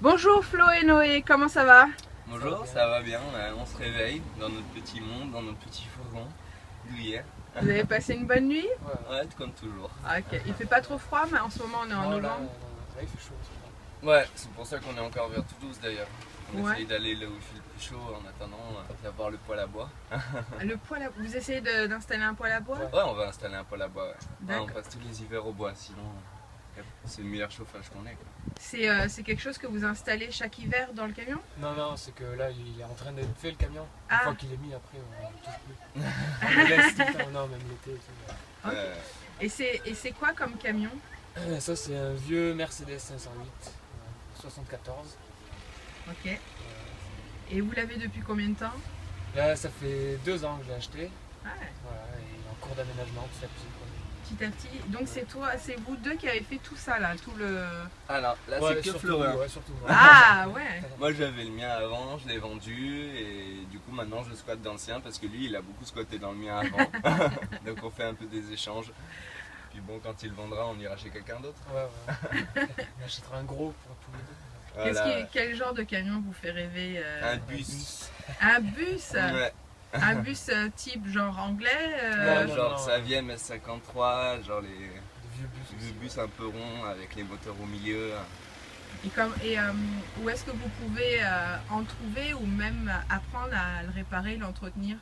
Bonjour Flo et Noé, comment ça va? Bonjour, ça va bien, on se réveille dans notre petit monde, dans notre petit fourgon douillet. Vous avez passé une bonne nuit? Ouais, comme toujours. Ah, ok. Il fait pas trop froid, mais en ce moment on est en Non, là, novembre. là, il fait chaud. Ouais, c'est pour ça qu'on est encore vers Toulouse d'ailleurs. On Ouais. essaye d'aller là où il fait le plus chaud en attendant d'avoir le poêle à bois. Le poêle à... Vous essayez d'installer un poêle à bois? Ouais. Ouais, on va installer un poêle à bois. Ouais. Ouais, on D'accord. passe tous les hivers au bois, sinon c'est le meilleur chauffage qu'on ait. Quoi. C'est quelque chose que vous installez chaque hiver dans le camion? Non, non, c'est que là, il est en train d'être fait le camion. Une Ah. fois qu'il est mis, après, on ne touche plus. On le laisse tout le temps, non, même l'été. Et tout. Ok. Euh, Et c'est quoi comme camion? Ça, c'est un vieux Mercedes 508, 74. Ok. Euh, Et vous l'avez depuis combien de temps? Là, ça fait 2 ans que je l'ai acheté. Ah, Voilà, et il est en cours d'aménagement, petit à petit. petit à petit. Donc c'est toi, c'est vous deux qui avez fait tout ça là, tout le... Alors là, Ouais, c'est que surtout, Florent. ouais, surtout moi. Ah ouais. Moi j'avais le mien avant, je l'ai vendu et du coup maintenant je squatte dans le sien parce que lui il a beaucoup squatté dans le mien avant. Donc on fait un peu des échanges. Puis bon, quand il le vendra, on ira chez quelqu'un d'autre. Ouais. On achètera un gros pour tous les deux. Voilà. Quel genre de camion vous fait rêver? Un bus. Un bus? Ouais. Un bus type genre anglais? Ouais, non, Genre non. Saviem S53, genre les Des vieux bus vieux aussi. bus un peu ronds avec les moteurs au milieu. Et où est-ce que vous pouvez en trouver ou même apprendre à le réparer, l'entretenir?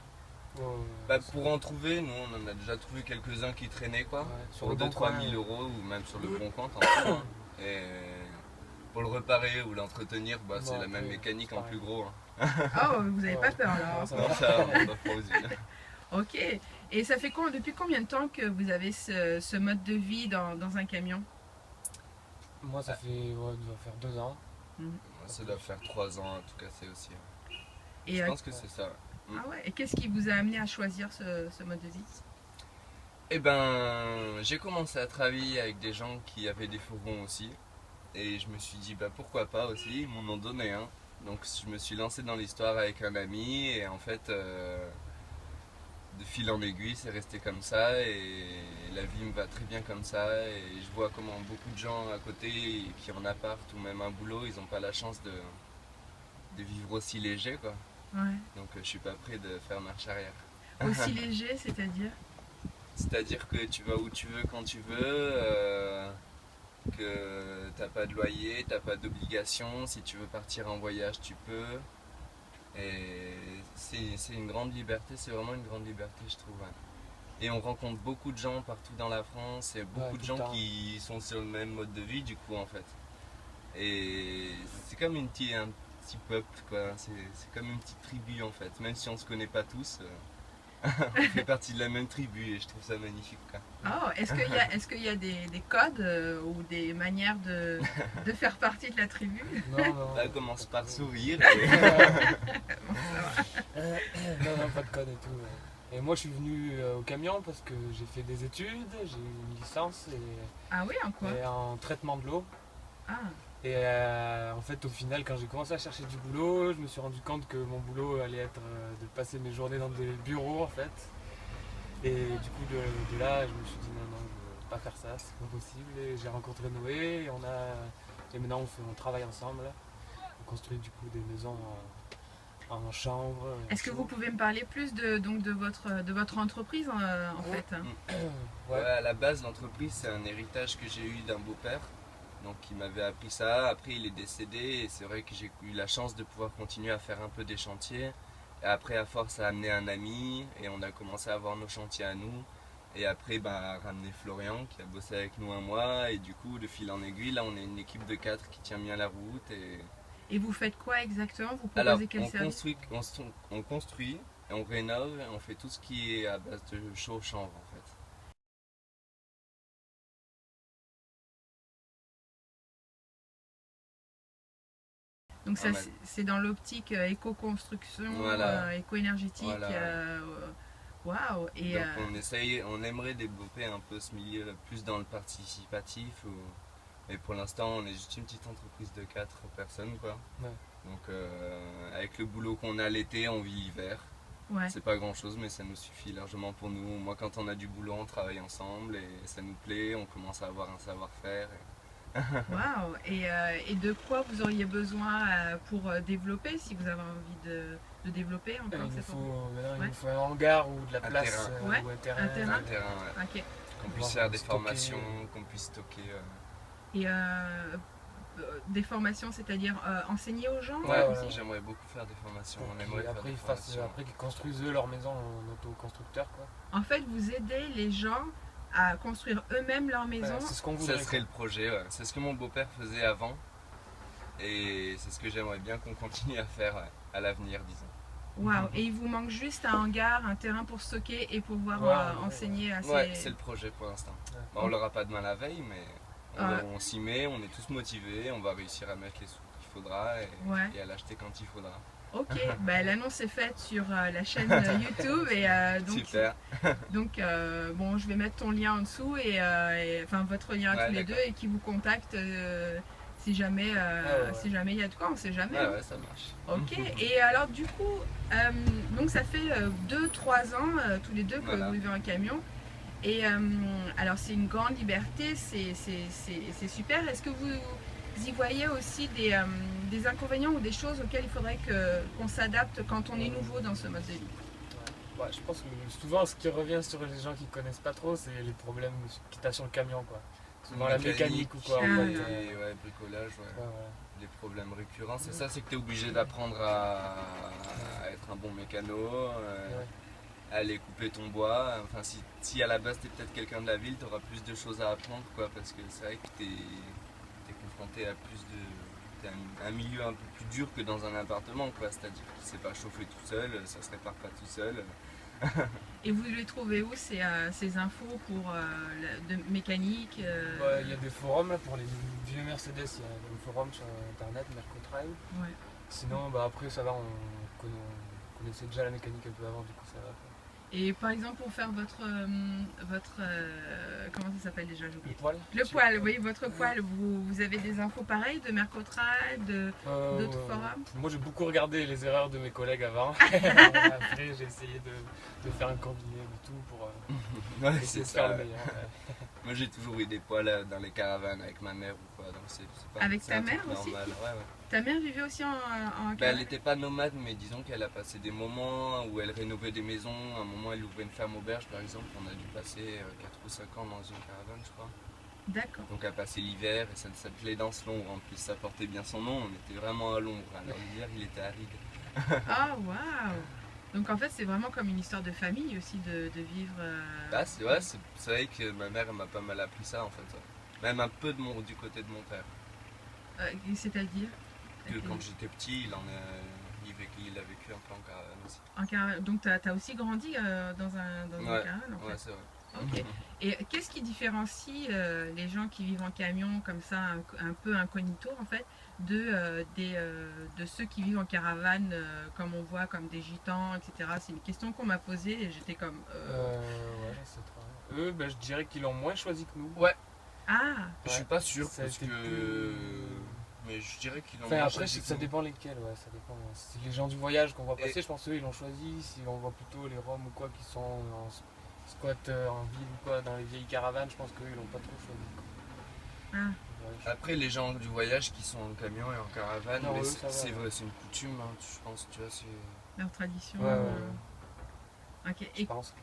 Ouais, Bah, pour en trouver, nous on en a déjà trouvé quelques-uns qui traînaient quoi. Ouais, sur Pour le bon 2-3 coin. 000 euros ou même sur le bon coin, t'en trouves, hein. Et pour le réparer ou l'entretenir, bah, c'est Bon, la même après, mécanique c'est en pareil. plus gros. Hein. Oh, vous n'avez pas Ouais. peur là, hein? Ça Non, va. ça, on va pas aux yeux. Ok. Et ça fait depuis combien de temps que vous avez ce mode de vie dans un camion? Moi, ça fait, ouais, ça doit faire 2 ans. Ça doit faire 3 ans à tout casser aussi. Et, Je pense que c'est ça. ah ouais. Et qu'est-ce qui vous a amené à choisir ce mode de vie? Eh ben, j'ai commencé à travailler avec des gens qui avaient des fourgons aussi. Et je me suis dit, bah pourquoi pas aussi, ils m'en ont donné un. Donc je me suis lancé dans l'histoire avec un ami et en fait, de fil en aiguille, c'est resté comme ça et la vie me va très bien comme ça. Et je vois comment beaucoup de gens à côté qui ont un appart ou même un boulot, ils n'ont pas la chance de vivre aussi léger quoi. Ouais. Donc je suis pas prêt de faire marche arrière. Aussi léger, c'est-à-dire? C'est-à-dire que tu vas où tu veux quand tu veux, que t'as pas de loyer, t'as pas d'obligation, si tu veux partir en voyage tu peux. Et c'est une grande liberté, c'est vraiment une grande liberté je trouve. Ouais. Et on rencontre beaucoup de gens partout dans la France et beaucoup Ouais, de tout gens le temps. qui sont sur le même mode de vie du coup en fait. Et c'est comme un petit peuple quoi, c'est comme une petite tribu en fait, même si on se connaît pas tous. On fait partie de la même tribu et je trouve ça magnifique quoi. Oh, est-ce qu'il y a des codes ou des manières de faire partie de la tribu? Non, non. Là, commence par sourire. Non, non, pas de code et tout. Ouais. Et moi, je suis venu au camion parce que j'ai fait des études, j'ai eu une licence Ah oui, en quoi? et en traitement de l'eau. Ah, Et en fait, au final, quand j'ai commencé à chercher du boulot, je me suis rendu compte que mon boulot allait être de passer mes journées dans des bureaux en fait. Et du coup, de là, je me suis dit non, non, je ne veux pas faire ça, c'est pas possible. Et j'ai rencontré Noé et maintenant on travaille ensemble. On construit du coup des maisons en chambre. est-ce que vous pouvez me parler plus de votre entreprise en fait? Ouais, Ouais. à la base, l'entreprise, c'est un héritage que j'ai eu d'un beau-père. Donc, il m'avait appris ça. Après, il est décédé et c'est vrai que j'ai eu la chance de pouvoir continuer à faire un peu des chantiers. Et après, à force, à amener un ami et on a commencé à avoir nos chantiers à nous. Et après, bah, ramener Florian qui a bossé avec nous un mois. Et du coup, de fil en aiguille, là, on est une équipe de 4 qui tient bien la route. Et vous faites quoi exactement? Vous Alors, proposez quel service? on construit, et on rénove et on fait tout ce qui est à base de chaud-chanvre en fait. Donc Pas ça, mal. c'est dans l'optique éco-construction, Voilà. éco-énergétique. Voilà. Waouh! Et Donc on aimerait développer un peu ce milieu plus dans le participatif. Mais pour l'instant, on est juste une petite entreprise de 4 personnes quoi. Ouais. Donc avec le boulot qu'on a l'été, on vit l'hiver. ouais. C'est pas grand chose, mais ça nous suffit largement pour nous. Moi, quand on a du boulot, on travaille ensemble et ça nous plaît. On commence à avoir un savoir-faire. Waouh! Et de quoi vous auriez besoin pour développer, si vous avez envie de développer Il encore nous cette faut, entreprise? maintenant, il Ouais. nous faut un hangar ou de la Un place terrain. Ouais, ou un terrain. un terrain. Un terrain, ouais. Ok. Qu'on Pouvoir puisse faire des stocker. formations, qu'on puisse stocker. Et des formations, c'est-à-dire enseigner aux gens Ouais, aussi? J'aimerais beaucoup faire des formations. Pour On qu'ils- aimerait faire après, des ils fassent, formations. après qu'ils construisent eux leur maison en autoconstructeur, quoi. En fait, vous aidez les gens à construire eux-mêmes leur maison. C'est ce qu'on Ça voudrait. serait le projet, ouais. C'est ce que mon beau-père faisait avant. Et c'est ce que j'aimerais bien qu'on continue à faire à l'avenir, disons. Waouh! Et il vous manque juste un hangar, un terrain pour stocker et pouvoir Ouais, enseigner à ces... Ouais, c'est le projet pour l'instant. Ouais. Bah, on l'aura pas demain la veille, mais Ouais. on s'y met, on est tous motivés, on va réussir à mettre les sous qu'il faudra Ouais. et à l'acheter quand il faudra. Ok, bah, l'annonce est faite sur la chaîne YouTube et Super. donc bon, je vais mettre ton lien en dessous enfin votre lien à Ouais, tous les deux d'accord. et qui vous contactent si jamais si jamais il y a de quoi, on sait jamais. Ouais, ouais, ça marche. Ok, et alors du coup, donc ça fait 2-3 ans tous les deux que Voilà. vous vivez en camion. Et alors c'est une grande liberté, c'est super. Est-ce que vous y voyez aussi des inconvénients ou des choses auxquelles il faudrait qu'on s'adapte quand on est nouveau dans ce mode de vie? Ouais, je pense que souvent ce qui revient sur les gens qui connaissent pas trop, c'est les problèmes que tu as sur le camion, quoi. Souvent la mécanique ou quoi. Ah, En fait, ouais. Et ouais, bricolage, ouais. ouais, voilà. Les problèmes récurrents, c'est ça, c'est que tu es obligé d'apprendre à être un bon mécano, Ouais. à aller couper ton bois. Enfin, si à la base tu es peut-être quelqu'un de la ville, tu auras plus de choses à apprendre, quoi, parce que c'est vrai que tu es confronté à plus de. T'es un milieu un peu plus dur que dans un appartement, quoi. C'est-à-dire qu'il ne s'est pas chauffé tout seul, ça se répare pas tout seul. Et vous les trouvez où ces infos pour de mécanique Ouais, il y a des forums là, pour les vieux Mercedes, il y a un forum sur internet, Mercotrail. Ouais. Sinon, bah, après ça va, on connaissait déjà la mécanique un peu avant, du coup ça va, quoi. Et par exemple pour faire votre comment ça s'appelle déjà, j'ai Le oublié. poil. Le poil, oui, votre poil, vous avez des infos pareilles de Mercotrail, d'autres forums? Moi j'ai beaucoup regardé les erreurs de mes collègues avant. Après j'ai essayé de faire un combiné de tout pour Ouais, essayer c'est de faire ça. le meilleur. Moi j'ai toujours eu des poils dans les caravanes avec ma mère ou quoi, donc c'est pas Avec c'est ta un truc mère aussi? normal. Ouais, ouais. Ta mère vivait aussi en Ben, elle caravane? n'était pas nomade, mais disons qu'elle a passé des moments où elle rénovait des maisons. À un moment, elle ouvrait une ferme auberge, par exemple. On a dû passer 4 ou 5 ans dans une caravane, je crois. D'accord. Donc, elle passait l'hiver et ça s'appelait dans l'ombre. En plus, ça portait bien son nom. On était vraiment à l'ombre. Alors, l'hiver, il était aride. Ah, waouh! Donc en fait, c'est vraiment comme une histoire de famille aussi de vivre. Bah, c'est ouais, c'est vrai que ma mère elle m'a pas mal appris ça, en fait. Ouais. Même un peu du côté de mon père. C'est-à-dire Que quand j'étais petit, il a vécu un peu en caravane aussi. en caravane. Donc tu as aussi grandi dans une Ouais. caravane en Ouais, fait. c'est vrai. Ok. Et qu'est-ce qui différencie les gens qui vivent en camion comme ça, un peu incognito en fait, de ceux qui vivent en caravane comme on voit, comme des gitans, etc. C'est une question qu'on m'a posée et j'étais comme. Ouais, je sais pas. Eux, ben, je dirais qu'ils l'ont moins choisi que nous. Ah! Je suis pas sûr Ça a parce été que. plus- Mais je dirais qu'ils l'ont Enfin, moins après, choisi ça que dépend lesquels, ouais, ça dépend. Si les gens du voyage qu'on voit passer, Et- je pense qu'eux, ils l'ont choisi. Si on voit plutôt les Roms ou quoi qui sont en squat en ville ou quoi, dans les vieilles caravanes, je pense qu'eux, ils l'ont pas trop choisi, quoi. Ah. Ouais, je- Après, les gens du voyage qui sont en camion et en caravane, Non, mais eux, ça va, c'est ouais. vrai, c'est une coutume, hein, je pense, tu vois, c'est. Leur tradition. Ouais, ouais, Ok. je Et pense.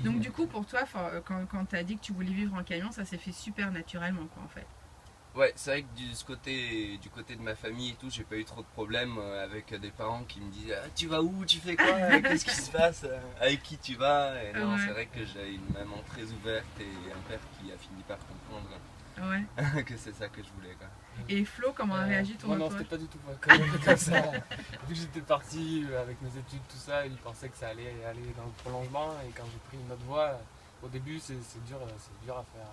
donc du coup pour toi, quand tu as dit que tu voulais vivre en camion, ça s'est fait super naturellement quoi en fait. Ouais, c'est vrai que du côté de ma famille et tout, j'ai pas eu trop de problèmes avec des parents qui me disaient ah, tu vas où, tu fais quoi, qu'est-ce qui se passe, avec qui tu vas. Et non, Ouais. c'est vrai que j'ai une maman très ouverte et un père qui a fini par comprendre Ouais. que c'est ça que je voulais, quoi. Et Flo, comment a réagi ton Moi, non, entourage? c'était pas du tout comme ça. Vu que j'étais parti avec mes études, tout ça, ils pensaient que ça allait aller dans le prolongement. Et quand j'ai pris une autre voie, au début, c'est dur à faire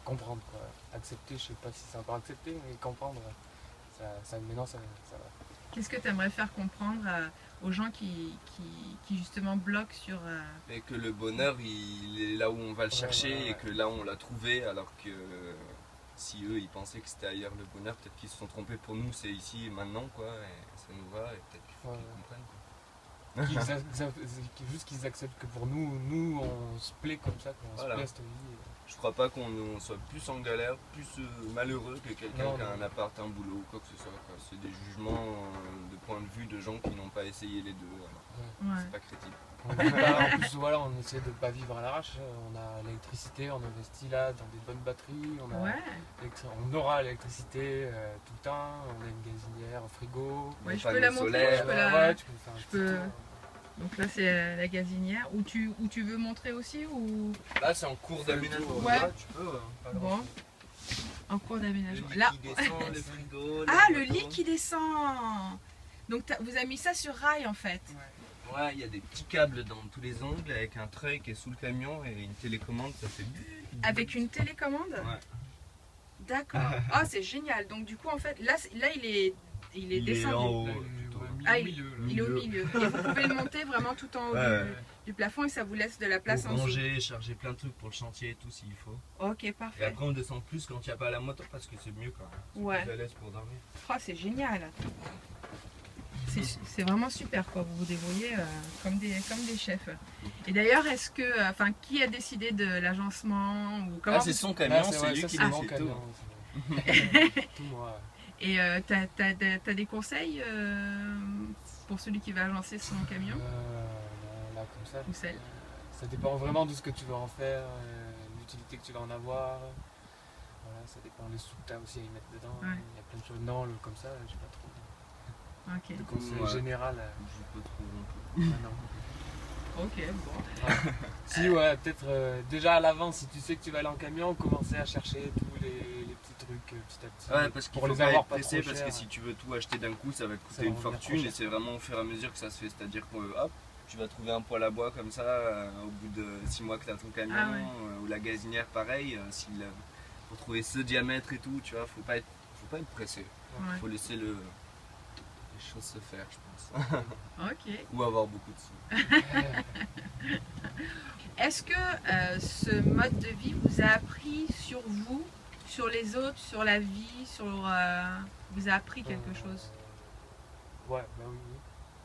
comprendre, quoi. Accepter, je sais pas si c'est encore accepté, mais comprendre, maintenant, ça va. Qu'est-ce que tu aimerais faire comprendre aux gens qui justement bloquent sur... Et que le bonheur, il est là où on va le chercher voilà, ouais. et que là on l'a trouvé, alors que si eux ils pensaient que c'était ailleurs le bonheur, peut-être qu'ils se sont trompés. Pour nous, c'est ici et maintenant, quoi, et ça nous va, et peut-être qu'il faut Ouais, qu'ils comprennent, quoi. Juste qu'ils acceptent que pour nous, on se plaît comme ça, qu'on Voilà. se plaît à cette vie. Je crois pas qu'on soit plus en galère, plus malheureux que quelqu'un Non, qui a non. un appart, un boulot ou quoi que ce soit, quoi. C'est des jugements de point de vue de gens qui n'ont pas essayé les deux. Alors, Ouais. c'est pas crédible. On vit pas- en plus, voilà, on essaie de pas vivre à l'arrache. On a l'électricité, on investit là dans des bonnes batteries. Ouais. On aura l'électricité tout le temps. On a une gazinière, un frigo. Ouais, Les je peux la panneaux montrer, solaires. je peux la- Ouais, tu peux faire un je petit peux- tour. Donc là c'est la gazinière. Où tu veux montrer aussi ou Là, c'est en cours d'aménagement. Ouais. Là, tu peux. Pas bon grand-chose. en cours Le d'aménagement. lit Là. qui descend, les frigos. Ah les le lit poteaux. qui descend. Donc vous avez mis ça sur rail en fait. Ouais, il y a des petits câbles dans tous les angles avec un trait qui est sous le camion et une télécommande, ça fait. Avec une télécommande. Ouais. D'accord. Ah c'est génial. Donc du coup en fait là il est Il est descendu. en haut. Là, plutôt. Ah, au milieu, là. Il est au milieu. Et vous pouvez le monter vraiment tout en haut Ouais. du plafond et ça vous laisse de la place Pour en dessous. ranger, charger plein de trucs pour le chantier et tout s'il faut. Ok Et parfait. après on descend plus quand il n'y a pas la moto parce que c'est mieux quand même. C'est Ouais. plus à l'aise pour dormir. Oh, c'est génial. C'est vraiment super quoi. Vous vous débrouillez comme des chefs. Et d'ailleurs, est-ce que, enfin, qui a décidé de l'agencement ou comment Ah c'est son Là, camion, c'est c'est vrai, lui ça, qui c'est mon décide tout. camion, c'est tout moi. Et t'as des conseils pour celui qui va agencer son camion Là, comme ça. ou celle? Ça dépend vraiment de ce que tu veux en faire, l'utilité que tu vas en avoir. Voilà, ça dépend des sous que tu as aussi à y mettre dedans. Ouais. Il y a plein de choses. Non, comme ça, j'ai pas trop Ok. de conseils Ouais. général. Je peux trouver un peu. Non. Ok. Bon. Si, ouais, peut-être déjà à l'avance, si tu sais que tu vas aller en camion, commencer à chercher tous les petits trucs petit à petit. Ouais, parce qu'il pour faut les pas avoir être pas pressé trop parce que cher. si tu veux tout acheter d'un coup, ça va te Ça coûter va une revenir fortune trop cher. et c'est vraiment au fur et à mesure que ça se fait. C'est-à-dire que hop, tu vas trouver un poêle à bois comme ça au bout de 6 mois que tu as ton camion Ah ouais. ou la gazinière pareil. Pour trouver ce diamètre et tout, tu vois, faut pas être pressé. Ouais. Faut laisser les choses se faire, je pense. Ok. Ou avoir beaucoup de sous. Est-ce que ce mode de vie vous a appris sur vous, sur les autres, sur la vie, vous a appris quelque chose? Ouais, bah oui, oui.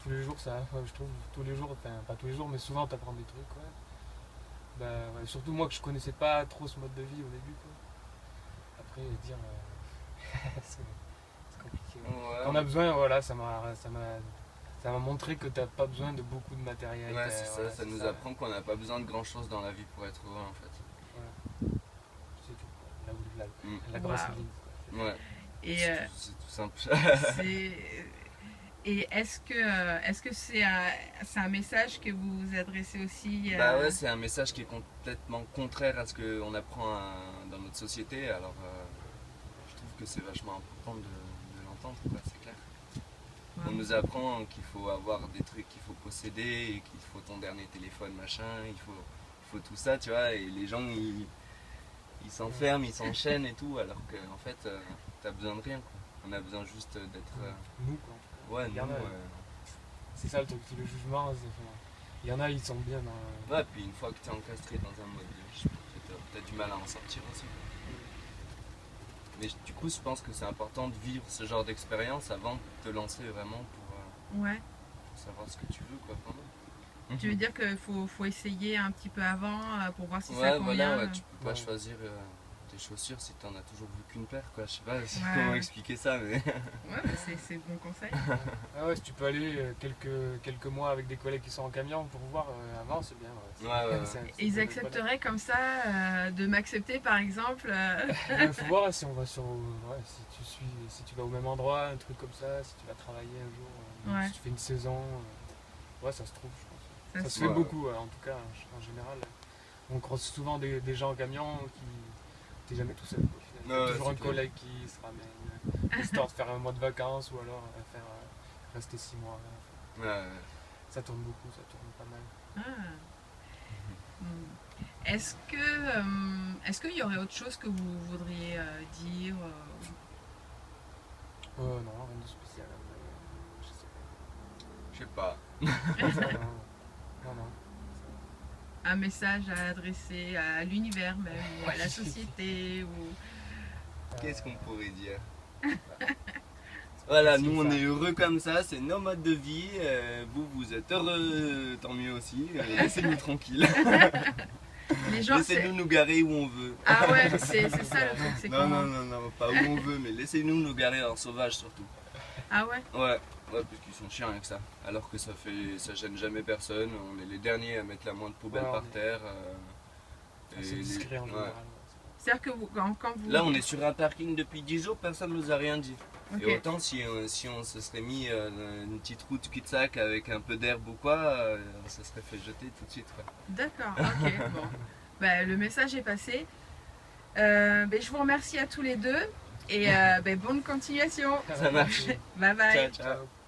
Tous les jours, ça, ouais, je trouve, tous les jours, enfin, pas tous les jours, mais souvent, tu apprends des trucs, ouais. Bah, ouais, surtout moi que je connaissais pas trop ce mode de vie au début, quoi. Après, dire, c'est compliqué. Ouais. Ouais, Quand on a besoin, voilà, ça m'a montré que t'as pas besoin de beaucoup de matériel. ouais, c'est ça, voilà, ça c'est nous apprend qu'on n'a pas besoin de grand chose dans la vie pour être heureux en fait. C'est tout, quoi. La Mm. grosse Wow. ligne, quoi. Ouais, Et c'est tout simple. Et est-ce que c'est un message que vous adressez aussi Bah ouais, c'est un message qui est complètement contraire à ce qu'on apprend dans notre société, alors je trouve que c'est vachement important de l'entendre, quoi, c'est clair. Ouais. On nous apprend qu'il faut avoir des trucs qu'il faut posséder, et qu'il faut ton dernier téléphone, machin, il faut tout ça, tu vois, et les gens ils s'enferment, ils s'enchaînent et tout, alors qu'en fait t'as besoin de rien, quoi. On a besoin juste d'être... Nous, quoi. ouais, Il y en nous, a, c'est ça le truc, le jugement. Il y en a, ils sont bien dans. ouais, puis une fois que t'es encastré dans un mode de vie, t'as du mal à en sortir aussi. Mais du coup, je pense que c'est important de vivre ce genre d'expérience avant de te lancer vraiment Ouais. pour savoir ce que tu veux, quoi, vraiment. Tu veux dire qu'il faut essayer un petit peu avant pour voir si ça Ouais, convient. voilà, ouais, tu peux pas Ouais. choisir tes chaussures si t'en as toujours vu qu'une paire, quoi. Je sais pas Ouais. comment expliquer ça, mais... Ouais, bah, c'est bon conseil. Ah ouais, si tu peux aller quelques mois avec des collègues qui sont en camion pour voir avant, c'est bien. Ouais, ouais. Et ils accepteraient comme ça de m'accepter par exemple Il faut voir si on va sur. Ouais, si tu vas au même endroit, un truc comme ça, si tu vas travailler un jour, Ouais. si tu fais une saison. Ouais, ça se trouve, je pense. Ça se Ouais. fait beaucoup, en tout cas, en général. On croise souvent des gens en camion qui. T'es jamais tout seul. Quoi, au final. Ouais, T'as toujours c'est un clair. collègue qui se ramène, histoire de faire un mois de vacances ou alors rester 6 mois. Ouais, ouais. Ça tourne beaucoup, ça tourne pas mal. Ah. Est-ce qu'il y aurait autre chose que vous voudriez dire Non, rien de spécial. Je sais pas. Je sais pas. Non. un message à adresser à l'univers même ou à la société ou... Qu'est-ce qu'on pourrait dire? Voilà, C'est nous on ça. est heureux comme ça, c'est nos modes de vie. Vous êtes heureux, tant mieux aussi. Laissez-nous tranquilles. Les gens, Laissez-nous nous garer où on veut. Ah ouais, c'est ça le truc, c'est Non, comment... non, pas où on veut, mais laissez-nous nous garer en sauvage surtout. Ah ouais? Ouais, parce qu'ils sont chiants avec ça. Alors que ça gêne jamais personne. On est les derniers à mettre la moindre poubelle par terre. C'est discret en général. C'est-à-dire que quand vous... Là, on est sur un parking depuis 10 jours, personne ne nous a rien dit. Ok. Et autant si on se serait mis une petite route cul-de-sac avec un peu d'herbe ou quoi, ça serait fait jeter tout de suite. D'accord, ok, bon. Le message est passé. Je vous remercie à tous les deux et bonne continuation. Ça marche. Bye bye. Ciao, ciao.